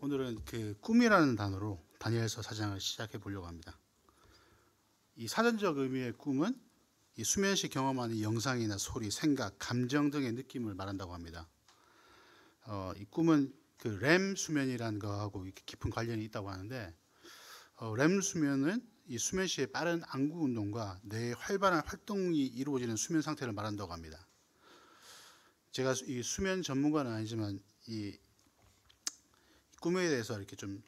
오늘은 그 꿈이라는 단어로 다니엘서 4장을 시작해 보려고 합니다. 이 사전적 의미의 꿈은 이 수면 시 경험하는 영상이나 소리, 생각, 감정 등의 느낌을 말한다고 합니다. 이 꿈은 그 렘 수면이라는 거하고 이렇게 깊은 관련이 있다고 하는데, 렘 수면은 이 수면 시의 빠른 안구 운동과 뇌의 활발한 활동이 이루어지는 수면 상태를 말한다고 합니다. 제가 이 수면 전문가는 아니지만 이 꿈에 대해서 이렇게 좀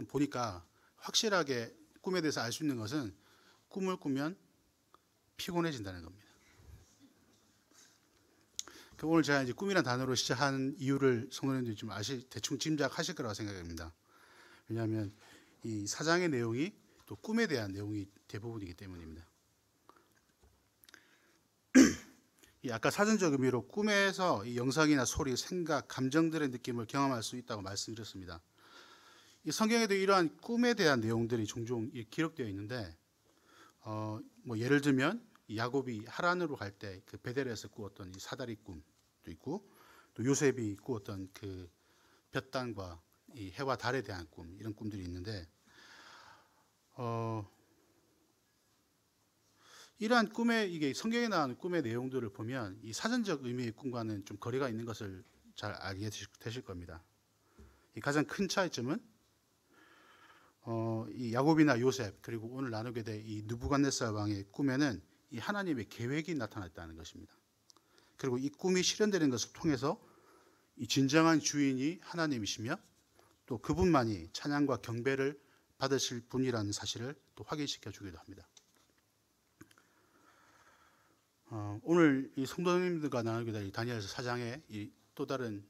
보니까 확실하게 꿈에 대해서 알 수 있는 것은 꿈을 꾸면 피곤해진다는 겁니다. 오늘 제가 이제 꿈이란 단어로 시작한 이유를 성도님들이 좀 대충 짐작하실 거라고 생각합니다. 왜냐하면 이 사장의 내용이 또 꿈에 대한 내용이 대부분이기 때문입니다. 이 아까 사전적 의미로 꿈에서 이 영상이나 소리, 생각, 감정들의 느낌을 경험할 수 있다고 말씀드렸습니다. 이 성경에도 이러한 꿈에 대한 내용들이 종종 기록되어 있는데, 예를 들면 야곱이 하란으로 갈 때 그 베델에서 꾸었던 이 사다리 꿈도 있고, 또 요셉이 꾸었던 그 볕단과 이 해와 달에 대한 꿈, 이런 꿈들이 있는데, 이러한 꿈의 이게 성경에 나오는 꿈의 내용들을 보면 이 사전적 의미의 꿈과는 좀 거리가 있는 것을 잘 알게 되실 겁니다. 이 가장 큰 차이점은 이 야곱이나 요셉, 그리고 오늘 나누게 될 이 느부갓네살 왕의 꿈에는 이 하나님의 계획이 나타났다는 것입니다. 그리고 이 꿈이 실현되는 것을 통해서 이 진정한 주인이 하나님이시며 또 그분만이 찬양과 경배를 받으실 분이라는 사실을 또 확인시켜 주기도 합니다. 오늘 이 성도님들과 나누게 될 다니엘서 4장에 이 또 다른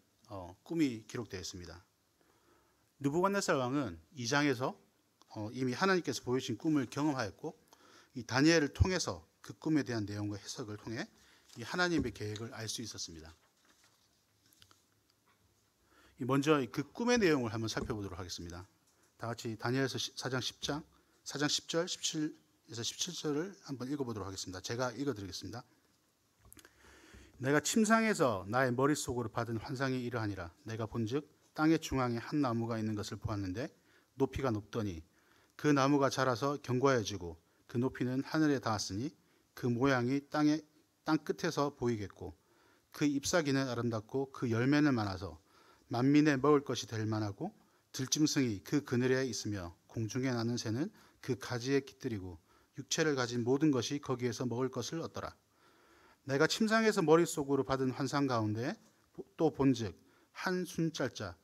꿈이 기록되어 있습니다. 느부갓네살 왕은 2장에서 이미 하나님께서 보여주신 꿈을 경험하였고, 이 다니엘을 통해서 그 꿈에 대한 내용과 해석을 통해 이 하나님의 계획을 알 수 있었습니다. 먼저 그 꿈의 내용을 한번 살펴보도록 하겠습니다. 다 같이 다니엘서 4장 10절, 17에서 17절을 한번 읽어보도록 하겠습니다. 제가 읽어드리겠습니다. 내가 침상에서 나의 머릿속으로 받은 환상이 이러하니라. 내가 본즉 땅의 중앙에 한 나무가 있는 것을 보았는데 높이가 높더니 그 나무가 자라서 견고해지고 그 높이는 하늘에 닿았으니 그 모양이 땅 끝에서 보이겠고 그 잎사귀는 아름답고 그 열매는 많아서 만민의 먹을 것이 될 만하고 들짐승이 그 그늘에 있으며 공중에 나는 새는 그 가지에 깃들이고 육체를 가진 모든 것이 거기에서 먹을 것을 얻더라. 내가 침상에서 머릿속으로 받은 환상 가운데 또 본즉 한 순찰자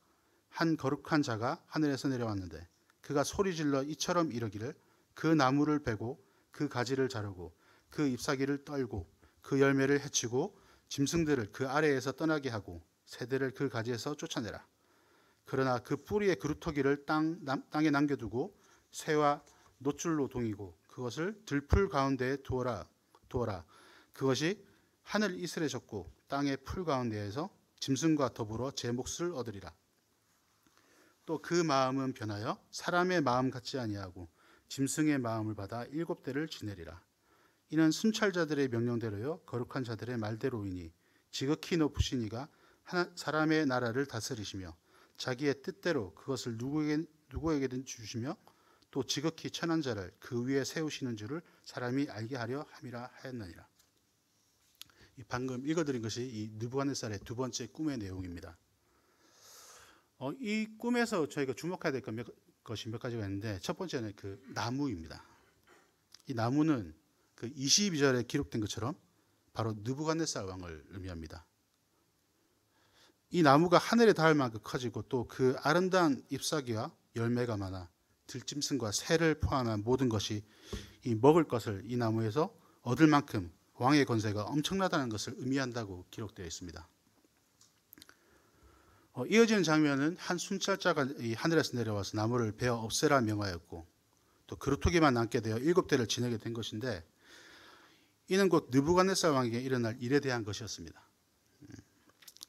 한 거룩한 자가 하늘에서 내려왔는데 그가 소리질러 이처럼 이르기를 그 나무를 베고 그 가지를 자르고 그 잎사귀를 떨고 그 열매를 해치고 짐승들을 그 아래에서 떠나게 하고 새들을 그 가지에서 쫓아내라. 그러나 그 뿌리의 그루터기를 땅에 남겨두고 새와 노줄로 동이고 그것을 들풀 가운데에 두어라. 그것이 하늘 이슬에 젖고 땅의 풀 가운데에서 짐승과 더불어 제 몫을 얻으리라. 또 그 마음은 변하여 사람의 마음 같지 아니하고 짐승의 마음을 받아 7대를 지내리라. 이는 순찰자들의 명령대로요 거룩한 자들의 말대로이니 지극히 높으신 이가 사람의 나라를 다스리시며 자기의 뜻대로 그것을 누구에게든 주시며 또 지극히 천한 자를 그 위에 세우시는 줄을 사람이 알게 하려 함이라 하였느니라. 방금 읽어드린 것이 이 느부갓네살의 두 번째 꿈의 내용입니다. 이 꿈에서 저희가 주목해야 될 것이 몇 가지가 있는데, 첫 번째는 그 나무입니다. 이 나무는 그 22절에 기록된 것처럼 바로 느부갓네살 왕을 의미합니다. 이 나무가 하늘에 닿을 만큼 커지고 또 그 아름다운 잎사귀와 열매가 많아 들짐승과 새를 포함한 모든 것이 이 먹을 것을 이 나무에서 얻을 만큼 왕의 권세가 엄청나다는 것을 의미한다고 기록되어 있습니다. 이어지는 장면은 한 순찰자가 이 하늘에서 내려와서 나무를 베어 없애라 명하였고 또 그루터기만 남게 되어 7대를 지내게 된 것인데, 이는 곧 느부갓네살 왕에게 일어날 일에 대한 것이었습니다.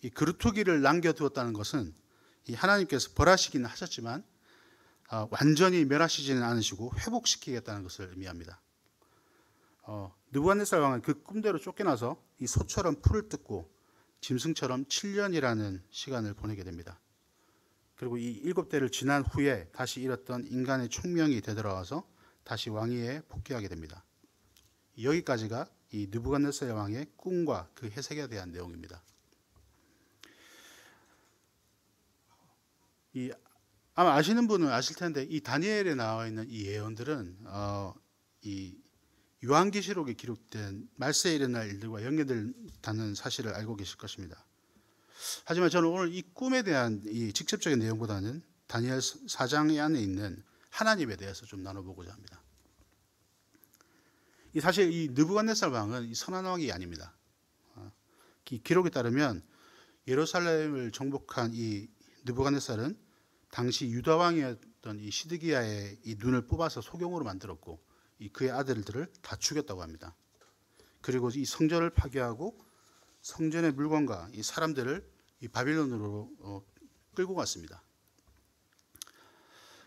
이 그루터기를 남겨두었다는 것은 이 하나님께서 벌하시기는 하셨지만 완전히 멸하시지는 않으시고 회복시키겠다는 것을 의미합니다. 느부갓네살 왕은 그 꿈대로 쫓겨나서 이 소처럼 풀을 뜯고 짐승처럼 7년이라는 시간을 보내게 됩니다. 그리고 이 7대를 지난 후에 다시 잃었던 인간의 총명이 되돌아와서 다시 왕위에 복귀하게 됩니다. 여기까지가 이 느부갓네살 왕의 꿈과 그 해석에 대한 내용입니다. 아마 아시는 분은 아실 텐데 이 다니엘에 나와 있는 이 예언들은 이 요한계시록에 기록된 말세에 일어날 일들과 연결된다는 사실을 알고 계실 것입니다. 하지만 저는 오늘 이 꿈에 대한 이 직접적인 내용보다는 다니엘 4장 안에 있는 하나님에 대해서 좀 나눠보고자 합니다. 사실 이 느부갓네살 왕은 이 선한 왕이 아닙니다. 기록에 따르면 예루살렘을 정복한 이 느부갓네살은 당시 유다 왕이었던 이 시드기야의 이 눈을 뽑아서 소경으로 만들었고 그의 아들들을 다 죽였다고 합니다. 그리고 이 성전을 파괴하고 성전의 물건과 이 사람들을 이 바빌론으로 끌고 갔습니다.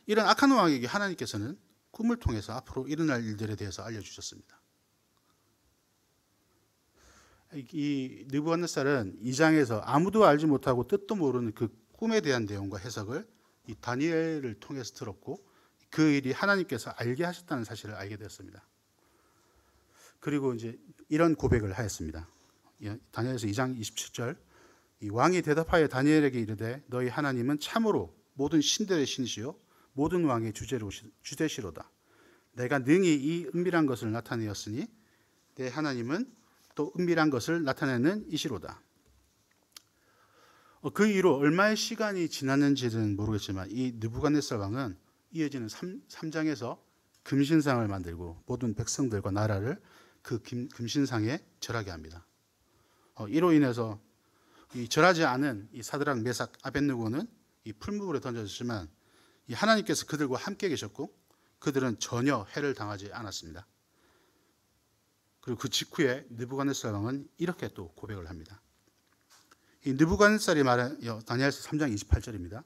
이런 악한 왕에게 하나님께서는 꿈을 통해서 앞으로 일어날 일들에 대해서 알려주셨습니다. 이 느부갓네살은 2장에서 아무도 알지 못하고 뜻도 모르는 그 꿈에 대한 내용과 해석을 이 다니엘을 통해서 들었고 그 일이 하나님께서 알게 하셨다는 사실을 알게 되었습니다. 그리고 이제 이런 고백을 하였습니다. 다니엘서 2장 27절 이 왕이 대답하여 다니엘에게 이르되 너희 하나님은 참으로 모든 신들의 신이시요 모든 왕의 주되시로다. 내가 능히 이 은밀한 것을 나타내었으니 내 하나님은 또 은밀한 것을 나타내는 이시로다. 그 이후로 얼마의 시간이 지났는지는 모르겠지만 이 느부갓네살 왕은 이어지는 3장에서 금신상을 만들고 모든 백성들과 나라를 그 금신상에 절하게 합니다. 이로 인해서 이 절하지 않은 이 사드락, 메삭, 아벳느고는 이 풀무불에 던져졌지만 이 하나님께서 그들과 함께 계셨고 그들은 전혀 해를 당하지 않았습니다. 그리고 그 직후에 느부갓네살 왕은 이렇게 또 고백을 합니다. 이 느부갓네살이 말하여 다니엘서 3장 28절입니다.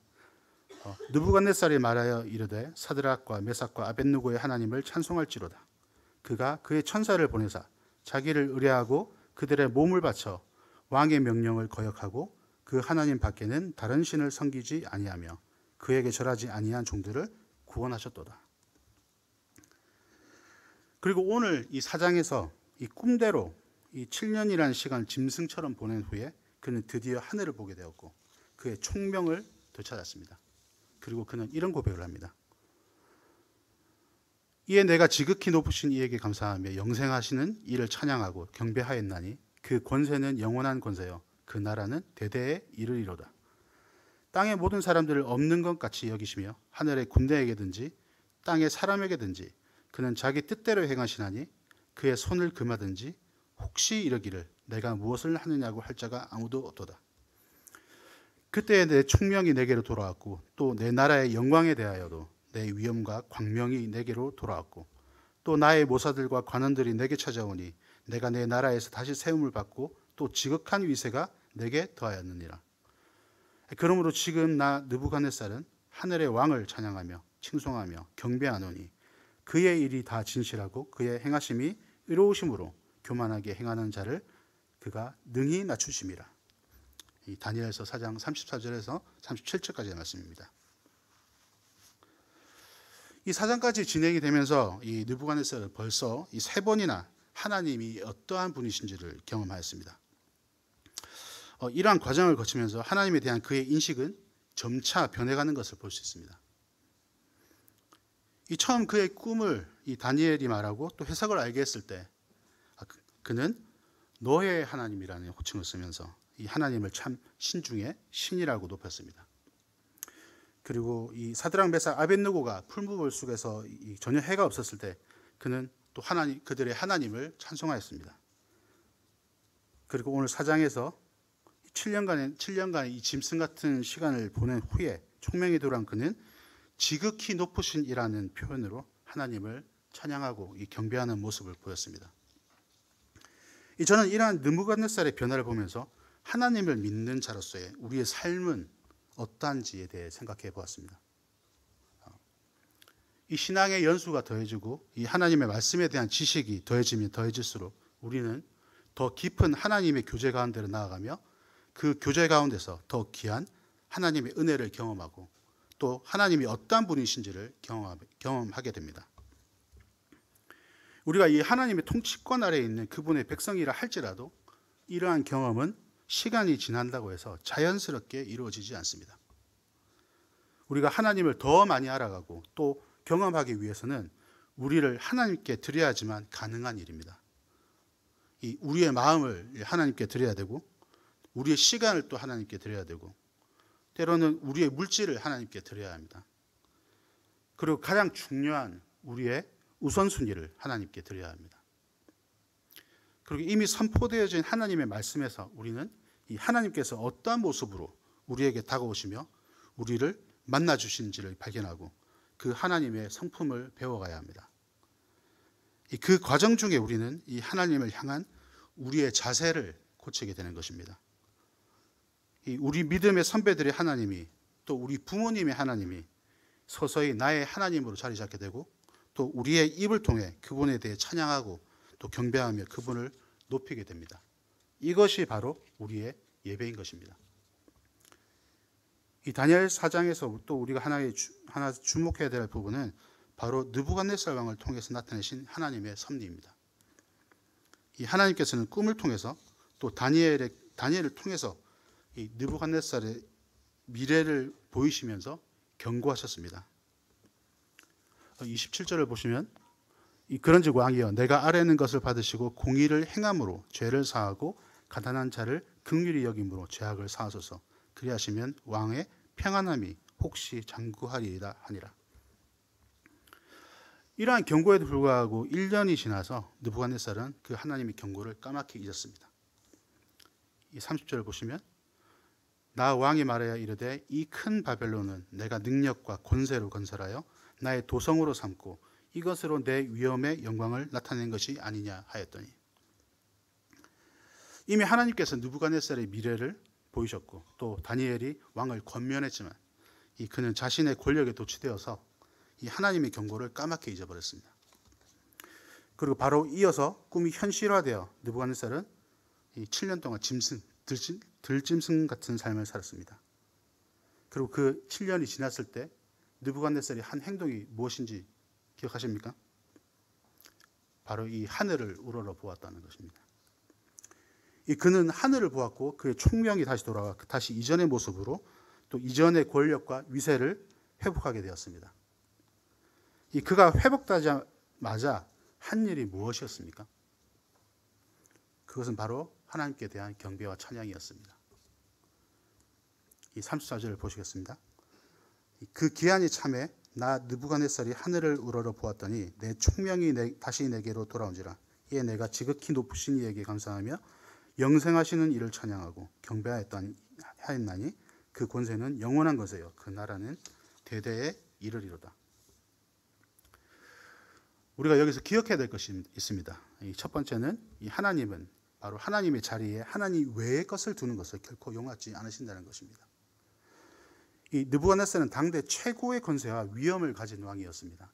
느부갓네살이 말하여 이르되 사드락과 메삭과 아벳느고의 하나님을 찬송할지로다. 그가 그의 천사를 보내사 자기를 의뢰하고 그들의 몸을 바쳐 왕의 명령을 거역하고 그 하나님 밖에는 다른 신을 섬기지 아니하며 그에게 절하지 아니한 종들을 구원하셨도다. 그리고 오늘 이 4장에서 이 꿈대로 이 7년이라는 시간을 짐승처럼 보낸 후에 그는 드디어 하늘을 보게 되었고 그의 총명을 되찾았습니다. 그리고 그는 이런 고백을 합니다. 이에 내가 지극히 높으신 이에게 감사하며 영생하시는 이를 찬양하고 경배하였나니 그 권세는 영원한 권세요 그 나라는 대대에 이르리로다. 땅의 모든 사람들을 없는 것 같이 여기시며 하늘의 군대에게든지 땅의 사람에게든지 그는 자기 뜻대로 행하시나니 그의 손을 금하든지 혹시 이러기를 내가 무엇을 하느냐고 할 자가 아무도 없도다. 그때에 내 총명이 내게로 돌아왔고 또 내 나라의 영광에 대하여도 내 위엄과 광명이 내게로 돌아왔고 또 나의 모사들과 관원들이 내게 찾아오니 내가 내 나라에서 다시 세움을 받고 또 지극한 위세가 내게 더하였느니라. 그러므로 지금 나 느부갓네살은 하늘의 왕을 찬양하며 칭송하며 경배하노니 그의 일이 다 진실하고 그의 행하심이 의로우심으로 교만하게 행하는 자를 그가 능히 낮추심이라. 이 다니엘서 4장 34절에서 37절까지의 말씀입니다. 이 4장까지 진행이 되면서 이 느부갓네살은 벌써 이 3번이나 하나님이 어떠한 분이신지를 경험하였습니다. 이러한 과정을 거치면서 하나님에 대한 그의 인식은 점차 변해가는 것을 볼 수 있습니다. 이 처음 그의 꿈을 이 다니엘이 말하고 또 해석을 알게 했을 때 그는 너의 하나님이라는 호칭을 쓰면서 이 하나님을 참 신중에 신이라고 높였습니다. 그리고 이 사드락, 메삭, 아벳느고가 풀무불 속에서 전혀 해가 없었을 때 그는 또 그들의 하나님을 찬송하였습니다. 그리고 오늘 4장에서 7년간의 이 짐승 같은 시간을 보낸 후에 총명이 돌아온 그는 지극히 높으신 이라는 표현으로 하나님을 찬양하고 이 경배하는 모습을 보였습니다. 저는 이러한 느부갓네살의 변화를 보면서 하나님을 믿는 자로서의 우리의 삶은 어떠한지에 대해 생각해 보았습니다. 이 신앙의 연수가 더해지고 이 하나님의 말씀에 대한 지식이 더해지면 더해질수록 우리는 더 깊은 하나님의 교제 가운데로 나아가며 그 교제 가운데서 더 귀한 하나님의 은혜를 경험하고 또 하나님이 어떠한 분이신지를 경험하게 됩니다. 우리가 이 하나님의 통치권 아래에 있는 그분의 백성이라 할지라도 이러한 경험은 시간이 지난다고 해서 자연스럽게 이루어지지 않습니다. 우리가 하나님을 더 많이 알아가고 또 경험하기 위해서는 우리를 하나님께 드려야지만 가능한 일입니다. 우리의 마음을 하나님께 드려야 되고 우리의 시간을 또 하나님께 드려야 되고 때로는 우리의 물질을 하나님께 드려야 합니다. 그리고 가장 중요한 우리의 우선순위를 하나님께 드려야 합니다. 그리고 이미 선포되어진 하나님의 말씀에서 우리는 이 하나님께서 어떠한 모습으로 우리에게 다가오시며 우리를 만나 주신지를 발견하고 그 하나님의 성품을 배워가야 합니다. 그 과정 중에 우리는 이 하나님을 향한 우리의 자세를 고치게 되는 것입니다. 우리 믿음의 선배들의 하나님이 또 우리 부모님의 하나님이 서서히 나의 하나님으로 자리 잡게 되고 또 우리의 입을 통해 그분에 대해 찬양하고 또 경배하며 그분을 높이게 됩니다. 이것이 바로 우리의 예배인 것입니다. 이 다니엘 4장에서 또 우리가 하나 주목해야 될 부분은 바로 느부갓네살 왕을 통해서 나타내신 하나님의 섭리입니다. 이 하나님께서는 꿈을 통해서 또 다니엘을 통해서 이 느부갓네살의 미래를 보이시면서 경고하셨습니다. 27절을 보시면 그런즉 왕이여 내가 아뢰는 것을 받으시고 공의를 행함으로 죄를 사하고 가난한 자를 긍휼히 여김으로 죄악을 사하소서. 그리하시면 왕의 평안함이 혹시 장구하리이다 하니라. 이러한 경고에도 불구하고 1년이 지나서 느부갓네살은 그 하나님의 경고를 까맣게 잊었습니다. 이 30절을 보시면 나 왕이 말하여 이르되 이 큰 바벨론은 내가 능력과 권세로 건설하여 나의 도성으로 삼고 이것으로 내 위엄의 영광을 나타낸 것이 아니냐 하였더니 이미 하나님께서 느부갓네살의 미래를 보이셨고 또 다니엘이 왕을 권면했지만 그는 자신의 권력에 도취되어서 이 하나님의 경고를 까맣게 잊어버렸습니다. 그리고 바로 이어서 꿈이 현실화되어 느부갓네살은 7년 동안 들짐승 같은 삶을 살았습니다. 그리고 그 7년이 지났을 때 느부갓네살이 한 행동이 무엇인지 기억하십니까? 바로 이 하늘을 우러러 보았다는 것입니다. 그는 하늘을 보았고 그의 총명이 다시 돌아와 다시 이전의 모습으로 또 이전의 권력과 위세를 회복하게 되었습니다. 그가 회복되자마자 한 일이 무엇이었습니까? 그것은 바로 하나님께 대한 경배와 찬양이었습니다. 이 34절을 보시겠습니다. 그 기한이 참에 나 느부갓네살이 하늘을 우러러 보았더니 내 총명이 다시 내게로 돌아온지라. 이에 내가 지극히 높으신 이에게 감사하며 영생하시는 이를 찬양하고 경배하였나니 그 권세는 영원한 것이요 그 나라는 대대에 이르리로다. 우리가 여기서 기억해야 될 것이 있습니다. 첫 번째는 이 하나님은 바로 하나님의 자리에 하나님 외의 것을 두는 것을 결코 용납지 않으신다는 것입니다. 이 느부갓네살은 당대 최고의 권세와 위엄을 가진 왕이었습니다.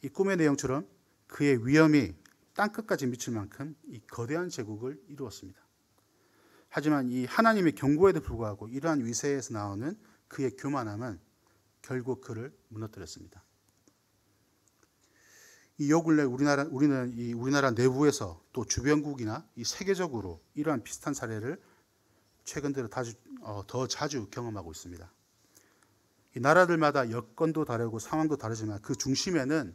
이 꿈의 내용처럼 그의 위엄이 땅끝까지 미칠 만큼 이 거대한 제국을 이루었습니다. 하지만 이 하나님의 경고에도 불구하고 이러한 위세에서 나오는 그의 교만함은 결국 그를 무너뜨렸습니다. 요 근래 우리는 이 우리나라 내부에서 또 주변국이나 이 세계적으로 이러한 비슷한 사례를 최근 들어 더 자주 경험하고 있습니다. 이 나라들마다 여건도 다르고 상황도 다르지만 그 중심에는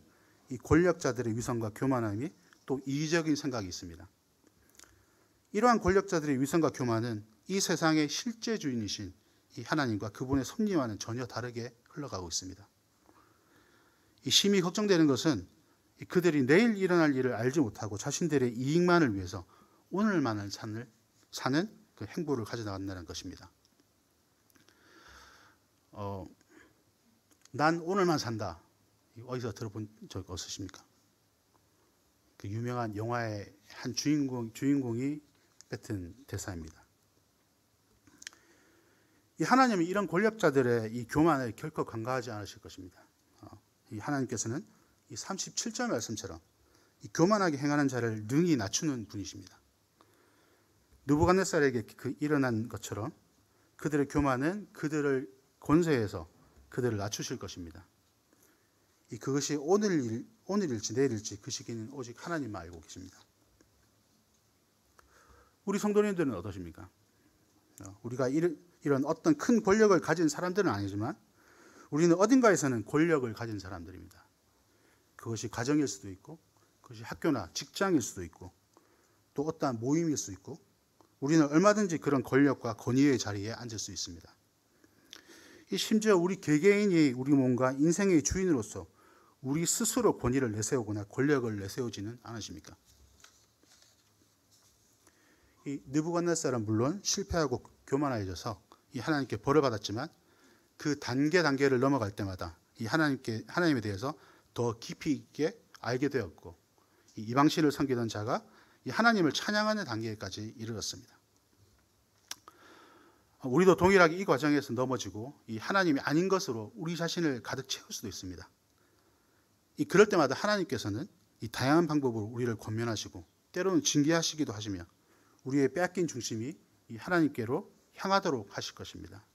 이 권력자들의 위선과 교만함이 또 이기적인 생각이 있습니다. 이러한 권력자들의 위선과 교만은 이 세상의 실제 주인이신 이 하나님과 그분의 섭리와는 전혀 다르게 흘러가고 있습니다. 이 심히 걱정되는 것은 그들이 내일 일어날 일을 알지 못하고 자신들의 이익만을 위해서 오늘만을 사는 그 행보를 가져나간다는 것입니다. 난 오늘만 산다. 어디서 들어본 적 없으십니까? 그 유명한 영화의 한 주인공이 뱉은 대사입니다. 이 하나님은 이런 권력자들의 이 교만을 결코 간과하지 않으실 것입니다. 이 하나님께서는 이 37절 말씀처럼 이 교만하게 행하는 자를 능히 낮추는 분이십니다. 느부갓네살에게 일어난 것처럼 그들의 교만은 그들을 권세에서 그들을 낮추실 것입니다. 그것이 오늘일지 내일일지 그 시기는 오직 하나님만 알고 계십니다. 우리 성도님들은 어떠십니까? 우리가 이런 어떤 큰 권력을 가진 사람들은 아니지만 우리는 어딘가에서는 권력을 가진 사람들입니다. 그것이 가정일 수도 있고, 그것이 학교나 직장일 수도 있고, 또 어떠한 모임일 수도 있고, 우리는 얼마든지 그런 권력과 권위의 자리에 앉을 수 있습니다. 심지어 우리 개개인이 우리 몸과 인생의 주인으로서 우리 스스로 권위를 내세우거나 권력을 내세우지는 않으십니까? 이 느부갓네살은 물론 실패하고 교만해져서 이 하나님께 벌을 받았지만 그 단계를 넘어갈 때마다 이 하나님에 대해서 더 깊이 있게 알게 되었고, 이 이방신을 섬기던 자가 이 하나님을 찬양하는 단계까지 이르렀습니다. 우리도 동일하게 이 과정에서 넘어지고 이 하나님이 아닌 것으로 우리 자신을 가득 채울 수도 있습니다. 그럴 때마다 하나님께서는 이 다양한 방법으로 우리를 권면하시고 때로는 징계하시기도 하시며 우리의 빼앗긴 중심이 이 하나님께로 향하도록 하실 것입니다.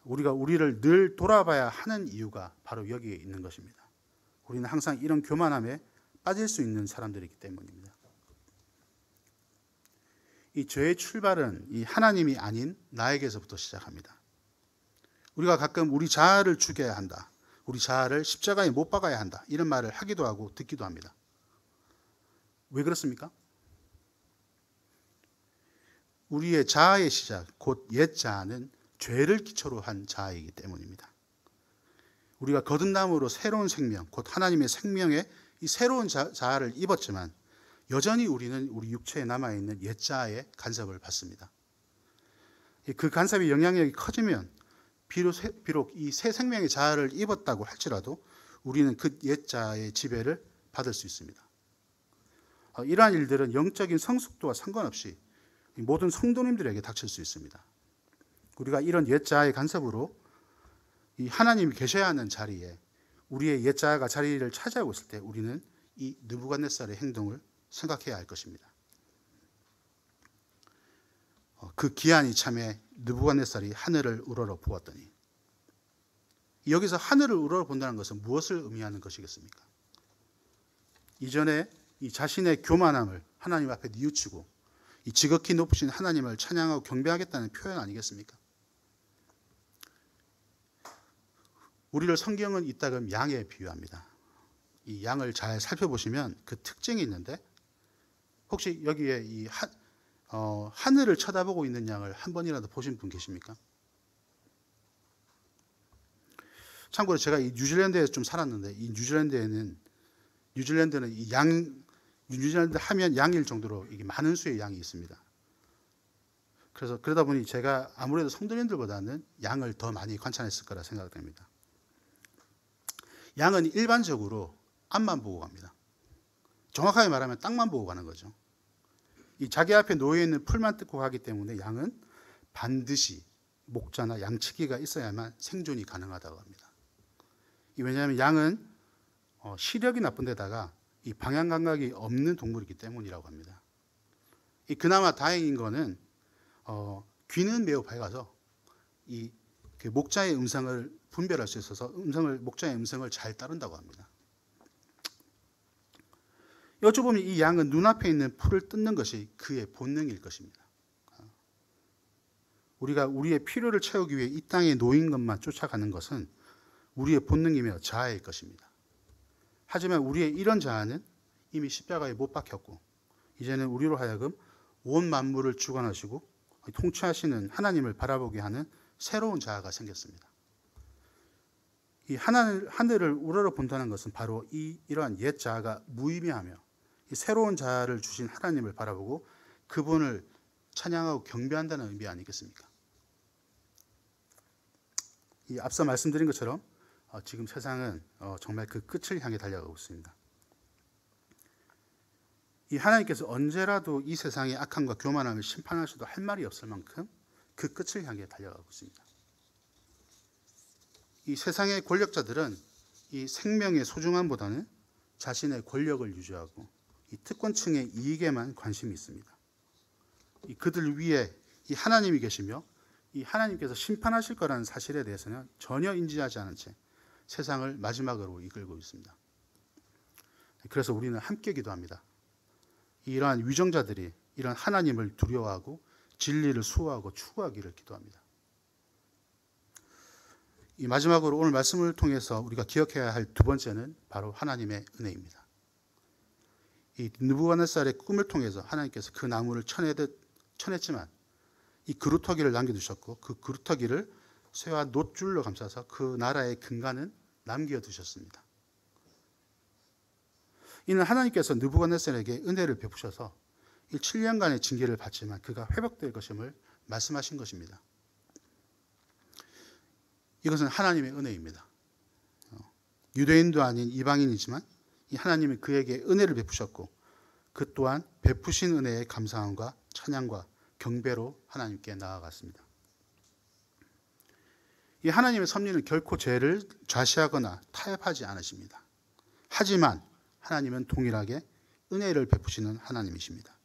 우리가 우리를 늘 돌아봐야 하는 이유가 바로 여기에 있는 것입니다. 우리는 항상 이런 교만함에 빠질 수 있는 사람들이기 때문입니다. 이 죄의 출발은 이 하나님이 아닌 나에게서부터 시작합니다. 우리가 가끔 우리 자아를 죽여야 한다, 우리 자아를 십자가에 못 박아야 한다, 이런 말을 하기도 하고 듣기도 합니다. 왜 그렇습니까? 우리의 자아의 시작, 곧 옛 자아는 죄를 기초로 한 자아이기 때문입니다. 우리가 거듭남으로 새로운 생명, 곧 하나님의 생명의 이 새로운 자아를 입었지만 여전히 우리는 우리 육체에 남아있는 옛 자아의 간섭을 받습니다. 그 간섭의 영향력이 커지면 비록 이 새 생명의 자아를 입었다고 할지라도 우리는 그 옛 자아의 지배를 받을 수 있습니다. 이러한 일들은 영적인 성숙도와 상관없이 모든 성도님들에게 닥칠 수 있습니다. 우리가 이런 옛 자아의 간섭으로 이 하나님이 계셔야 하는 자리에 우리의 옛 자아가 자리를 차지하고 있을 때 우리는 이 느부갓네살의 행동을 생각해야 할 것입니다. 그 기한이 참에 느부갓네살이 하늘을 우러러 보았더니, 여기서 하늘을 우러러 본다는 것은 무엇을 의미하는 것이겠습니까? 이전에 이 자신의 교만함을 하나님 앞에 뉘우치고 이 지극히 높으신 하나님을 찬양하고 경배하겠다는 표현 아니겠습니까? 우리를 성경은 이따금 양에 비유합니다. 이 양을 잘 살펴보시면 그 특징이 있는데, 혹시 여기에 이 하늘을 쳐다보고 있는 양을 한 번이라도 보신 분 계십니까? 참고로 제가 이 뉴질랜드에서 좀 살았는데, 이 뉴질랜드는 이 뉴질랜드 하면 양일 정도로 이게 많은 수의 양이 있습니다. 그래서 그러다 보니 제가 아무래도 성도님들보다는 양을 더 많이 관찰했을 거라 생각됩니다. 양은 일반적으로 앞만 보고 갑니다. 정확하게 말하면 땅만 보고 가는 거죠. 이 자기 앞에 놓여 있는 풀만 뜯고 가기 때문에 양은 반드시 목자나 양치기가 있어야만 생존이 가능하다고 합니다. 왜냐하면 양은 시력이 나쁜 데다가 이 방향 감각이 없는 동물이기 때문이라고 합니다. 그나마 다행인 거는 귀는 매우 밝아서 그 목자의 음성을 분별할 수 있어서 목자의 음성을 잘 따른다고 합니다. 여쭤보면 이 양은 눈앞에 있는 풀을 뜯는 것이 그의 본능일 것입니다. 우리가 우리의 필요를 채우기 위해 이 땅에 놓인 것만 쫓아가는 것은 우리의 본능이며 자아일 것입니다. 하지만 우리의 이런 자아는 이미 십자가에 못 박혔고 이제는 우리로 하여금 온 만물을 주관하시고 통치하시는 하나님을 바라보게 하는 새로운 자아가 생겼습니다. 이 하늘을 우러러 본다는 것은 바로 이러한 옛 자아가 무의미하며 이 새로운 자아를 주신 하나님을 바라보고 그분을 찬양하고 경배한다는 의미 아니겠습니까? 이 앞서 말씀드린 것처럼 지금 세상은 정말 그 끝을 향해 달려가고 있습니다. 이 하나님께서 언제라도 이 세상의 악함과 교만함을 심판하셔도 할 말이 없을 만큼 그 끝을 향해 달려가고 있습니다. 이 세상의 권력자들은 이 생명의 소중함보다는 자신의 권력을 유지하고 이 특권층의 이익에만 관심이 있습니다. 그들 위에 이 하나님이 계시며 이 하나님께서 심판하실 거라는 사실에 대해서는 전혀 인지하지 않은 채 세상을 마지막으로 이끌고 있습니다. 그래서 우리는 함께 기도합니다. 이러한 위정자들이 이런 하나님을 두려워하고 진리를 수호하고 추구하기를 기도합니다. 이 마지막으로 오늘 말씀을 통해서 우리가 기억해야 할 두 번째는 바로 하나님의 은혜입니다. 이 느부갓네살의 꿈을 통해서 하나님께서 그 나무를 쳐냈지만 이 그루터기를 남겨두셨고 그 그루터기를 쇠와 놋줄로 감싸서 그 나라의 근간은 남겨두셨습니다. 이는 하나님께서 느부갓네살에게 은혜를 베푸셔서 7년간의 징계를 받지만 그가 회복될 것임을 말씀하신 것입니다. 이것은 하나님의 은혜입니다. 유대인도 아닌 이방인이지만 이 하나님이 그에게 은혜를 베푸셨고 그 또한 베푸신 은혜의 감사함과 찬양과 경배로 하나님께 나아갔습니다. 이 하나님의 섭리는 결코 죄를 좌시하거나 타협하지 않으십니다. 하지만 하나님은 동일하게 은혜를 베푸시는 하나님이십니다.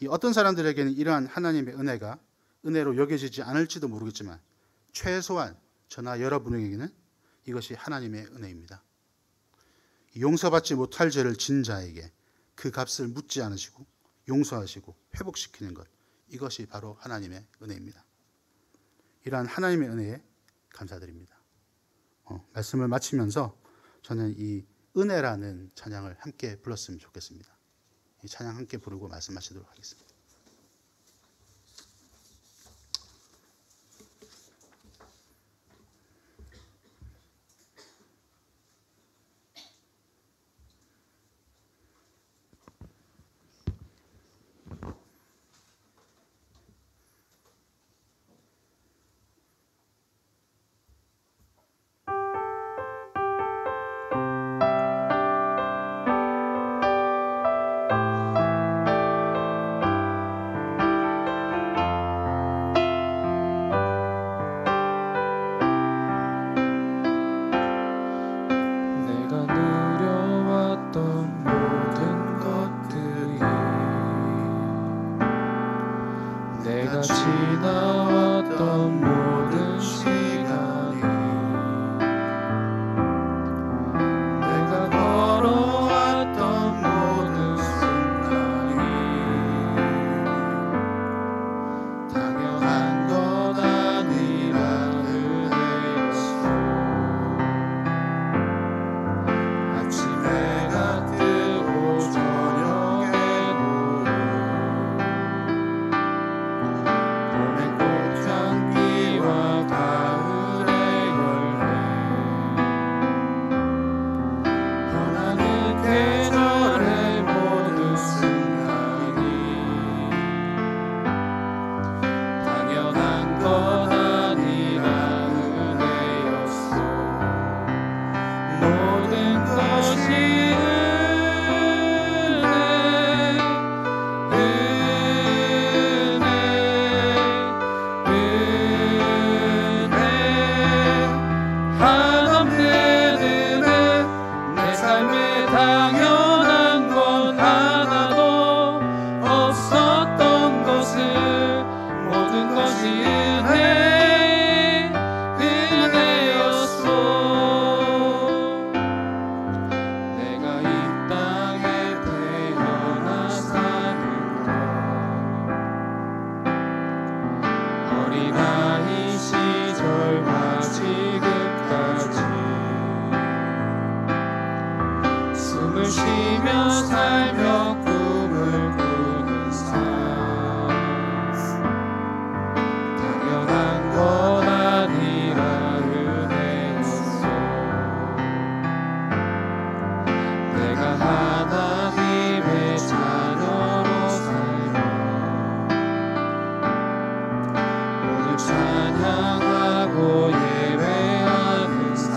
이 어떤 사람들에게는 이러한 하나님의 은혜가 은혜로 여겨지지 않을지도 모르겠지만 최소한 저나 여러분에게는 이것이 하나님의 은혜입니다. 용서받지 못할 죄를 진 자에게 그 값을 묻지 않으시고 용서하시고 회복시키는 것, 이것이 바로 하나님의 은혜입니다. 이러한 하나님의 은혜에 감사드립니다. 말씀을 마치면서 저는 이 은혜라는 찬양을 함께 불렀으면 좋겠습니다. 이 찬양 함께 부르고 말씀 마치도록 하겠습니다. 지나왔던 모든 시간이 내가 걸어왔던 모든 순간이 당연한 것 아니라 은혜였어. 아침 해가 뜨고 저녁에 꽃향기와 가을의 열매 변하는 계절의 모든 순간이 당연한 것 아니라 은혜였어. 모든 것이 당연한 건 하나도 없었던 것을 모든 것이 은혜였어. 내가 이 땅에 태어나 사는 것 어린아이 시절과 지금까지 숨을 쉬며 살며 꿈을 꾸는 삶 당연한 것 아니라 은혜였어. 내가 하나님의 자녀로 살며 오늘 찬양하고 예배하는 삶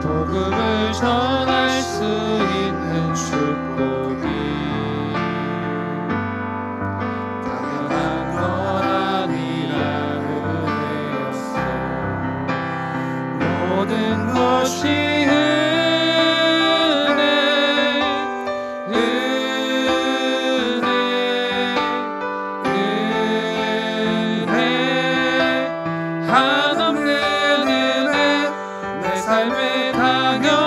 복음을 전할 수 있는 축복이 당연한 것 아니라 은혜였어. 모든 것이 은혜 삶의 당연